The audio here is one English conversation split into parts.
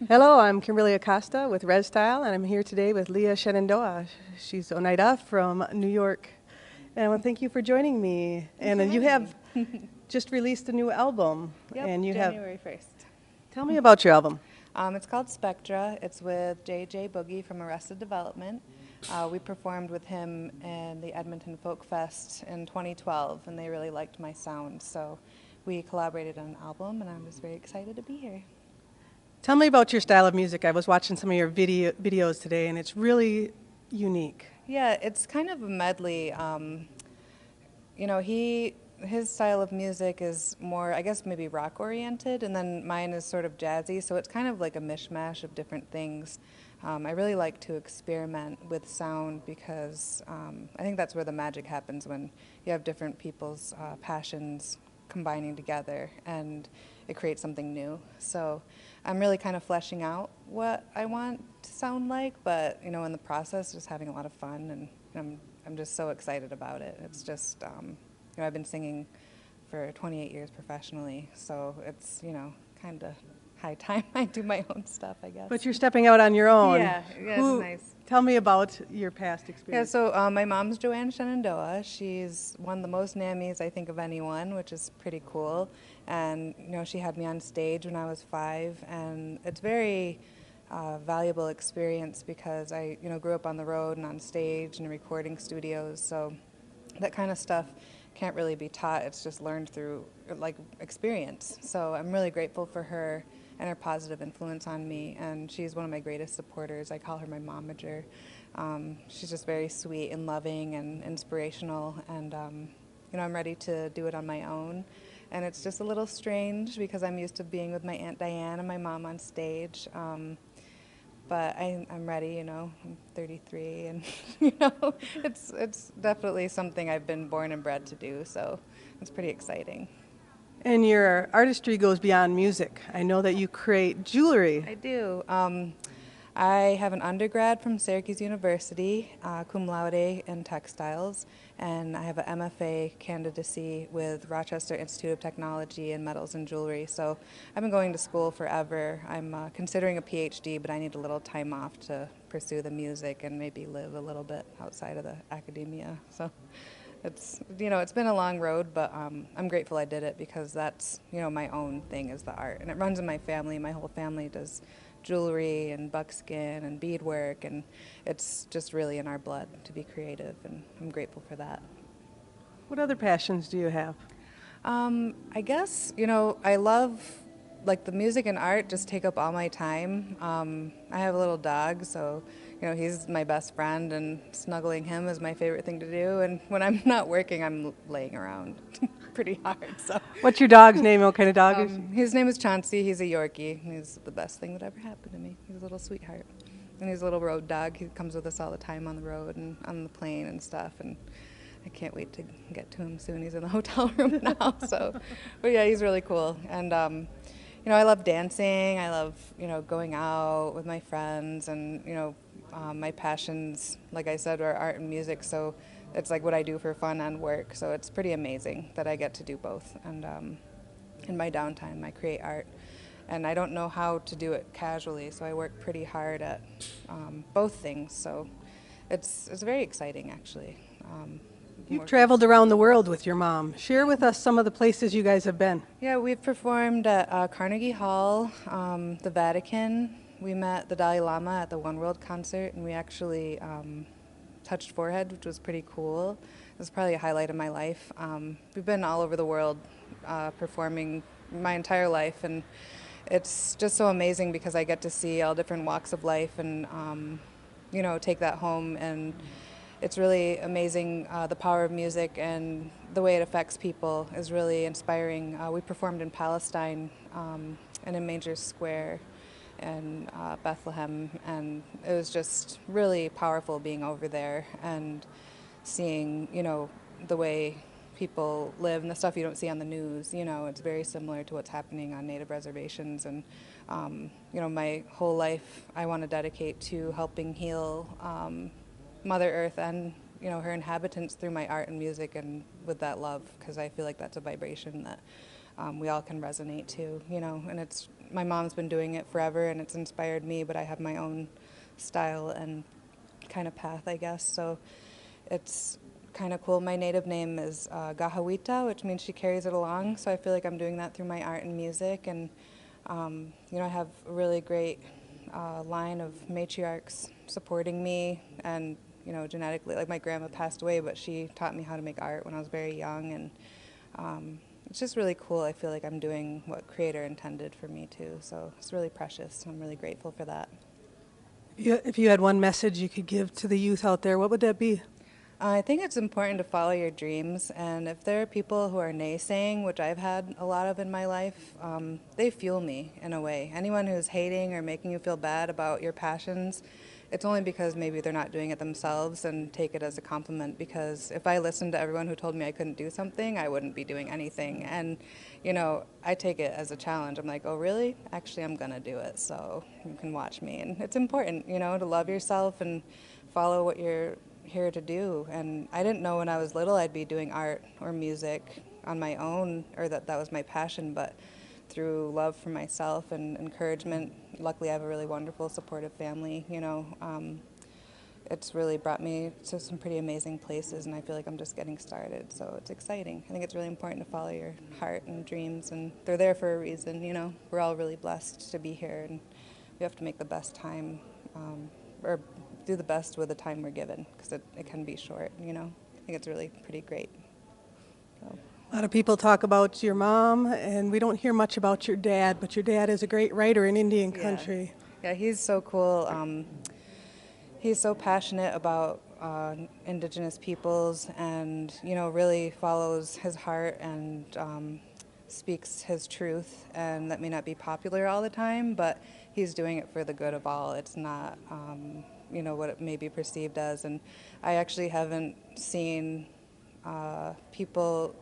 Hello, I'm Kimberlie Acosta with RezStyle, and I'm here today with Leah Shenandoah. She's Oneida from New York. And I want to thank you for joining me. And then you have just released a new album. Yep, And you January 1st. Tell me about your album. It's called Spectra. It's with J.J. Boogie from Arrested Development. We performed with him in the Edmonton Folk Fest in 2012, and they really liked my sound. So we collaborated on an album, and I'm just very excited to be here. Tell me about your style of music. I was watching some of your videos today, and it's really unique. Yeah, it's kind of a medley. You know, his style of music is more, I guess, maybe rock oriented, and then mine is sort of jazzy, so it's kind of like a mishmash of different things. I really like to experiment with sound because I think that's where the magic happens, when you have different people's passions combining together and it creates something new. So I'm really kind of fleshing out what I want to sound like, but you know, in the process, just having a lot of fun, and I'm just so excited about it. It's just, you know, I've been singing for 28 years professionally, so it's, you know, kind of high time I do my own stuff, I guess. But you're stepping out on your own. Yeah, it's nice. Tell me about your past experience. Yeah, so my mom's Leah Shenandoah. She's won the most NAMMYs, I think, of anyone, which is pretty cool. And, you know, she had me on stage when I was 5, and it's very valuable experience because I, you know, grew up on the road and on stage and recording studios, so that kind of stuff can't really be taught. It's just learned through, like, experience. So I'm really grateful for her and her positive influence on me, and she's one of my greatest supporters. I call her my momager. She's just very sweet and loving and inspirational, and you know, I'm ready to do it on my own. And it's just a little strange because I'm used to being with my Aunt Diane and my mom on stage. But I'm ready, you know. I'm 33, and you know, it's definitely something I've been born and bred to do, so it's pretty exciting. And your artistry goes beyond music. I know that you create jewelry. I do. I have an undergrad from Syracuse University, cum laude in textiles, and I have an MFA candidacy with Rochester Institute of Technology in metals and jewelry. So I've been going to school forever. I'm considering a PhD, but I need a little time off to pursue the music and maybe live a little bit outside of the academia. So it's, you know, it's been a long road, but I'm grateful I did it because that's, you know, my own thing is the art, and it runs in my family. My whole family does jewelry and buckskin and beadwork, and it's just really in our blood to be creative, and I'm grateful for that. What other passions do you have? I guess, you know, I love, like, the music and art just take up all my time. I have a little dog, so, you know, he's my best friend, and snuggling him is my favorite thing to do. And when I'm not working, I'm laying around pretty hard. So. What's your dog's name? What kind of dog is he? His name is Chauncey. He's a Yorkie. He's the best thing that ever happened to me. He's a little sweetheart. And he's a little road dog. He comes with us all the time on the road and on the plane and stuff. And I can't wait to get to him soon. He's in the hotel room now. So, but yeah, he's really cool. And you know, I love dancing. I love, you know, going out with my friends, and you know, my passions, like I said, are art and music. So it's like what I do for fun and work. So it's pretty amazing that I get to do both. And in my downtime, I create art, and I don't know how to do it casually. So I work pretty hard at both things. So it's very exciting, actually. You've traveled around the world with your mom. Share with us some of the places you guys have been. Yeah, we've performed at Carnegie Hall, the Vatican. We met the Dalai Lama at the One World concert, and we actually touched forehead, which was pretty cool. It was probably a highlight of my life. We've been all over the world performing my entire life, and it's just so amazing because I get to see all different walks of life and you know, take that home. And it's really amazing, the power of music and the way it affects people is really inspiring. We performed in Palestine and in Manger Square and Bethlehem, and it was just really powerful being over there and seeing, you know, the way people live and the stuff you don't see on the news. You know, it's very similar to what's happening on Native reservations, and you know, my whole life I want to dedicate to helping heal Mother Earth and, you know, her inhabitants through my art and music, and with that love, because I feel like that's a vibration that we all can resonate to, you know. And it's, my mom's been doing it forever and it's inspired me, but I have my own style and kind of path, I guess. So it's kind of cool. My native name is Gahawita, which means she carries it along. So I feel like I'm doing that through my art and music. And, you know, I have a really great line of matriarchs supporting me. And, you know, genetically, like my grandma passed away, but she taught me how to make art when I was very young. And it's just really cool. I feel like I'm doing what Creator intended for me to. So it's really precious. I'm really grateful for that. If you had one message you could give to the youth out there, what would that be? I think it's important to follow your dreams, and if there are people who are naysaying, which I've had a lot of in my life, they fuel me in a way. Anyone who's hating or making you feel bad about your passions, it's only because maybe they're not doing it themselves, and take it as a compliment, because if I listened to everyone who told me I couldn't do something, I wouldn't be doing anything. And, you know, I take it as a challenge. I'm like, oh, really? Actually, I'm going to do it, so you can watch me. And it's important, you know, to love yourself and follow what you're here to do. And I didn't know when I was little I'd be doing art or music on my own, or that was my passion, but through love for myself and encouragement, luckily I have a really wonderful supportive family, you know. It's really brought me to some pretty amazing places, and I feel like I'm just getting started, so it's exciting. I think it's really important to follow your heart and dreams, and they're there for a reason, you know. We're all really blessed to be here, and we have to make the best time, or do the best with the time we're given, because it can be short, you know. I think it's really pretty great. So. A lot of people talk about your mom, and we don't hear much about your dad, but your dad is a great writer in Indian country. Yeah, he's so cool. He's so passionate about Indigenous peoples, and, you know, really follows his heart and speaks his truth, and that may not be popular all the time, but he's doing it for the good of all. It's not you know, what it may be perceived as. And I actually haven't seen people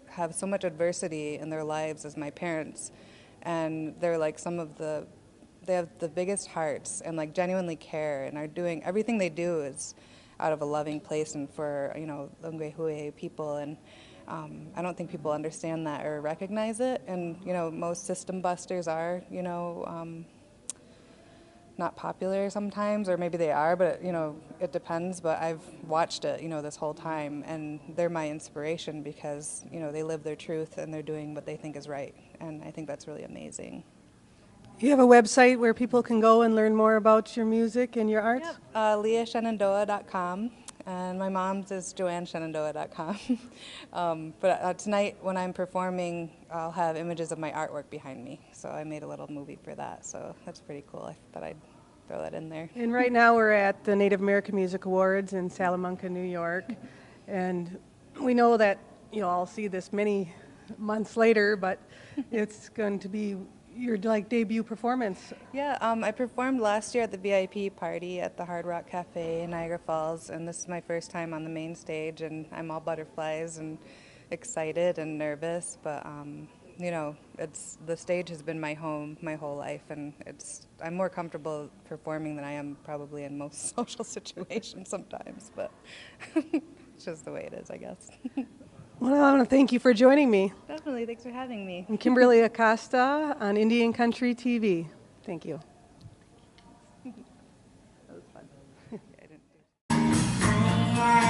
have so much adversity in their lives as my parents, and they're like they have the biggest hearts and like genuinely care, and are doing everything they do is out of a loving place and for, you know, Lungwehui people. And I don't think people understand that or recognize it. And, you know, most system busters are, you know, not popular sometimes, or maybe they are, but, you know, it depends. But I've watched it, you know, this whole time, and they're my inspiration because, you know, they live their truth and they're doing what they think is right. And I think that's really amazing. You have a website where people can go and learn more about your music and your art? Yep. LeahShenandoah.com, and my mom's is JoanneShenandoah.com. But tonight when I'm performing, I'll have images of my artwork behind me. So I made a little movie for that, so that's pretty cool. I thought I'd throw that in there. And right now we're at the Native American Music Awards in Salamanca, New York. And we know that you'll all see this many months later, but it's going to be your debut performance. Yeah, I performed last year at the VIP party at the Hard Rock Cafe in Niagara Falls, and this is my first time on the main stage, and I'm all butterflies and excited and nervous, but you know, the stage has been my home my whole life, and I'm more comfortable performing than I am probably in most social situations sometimes, but it's just the way it is, I guess. Well, I want to thank you for joining me. Definitely, thanks for having me. I'm Kimberlie Acosta on Indian Country TV. Thank you. That was fun. I didn't do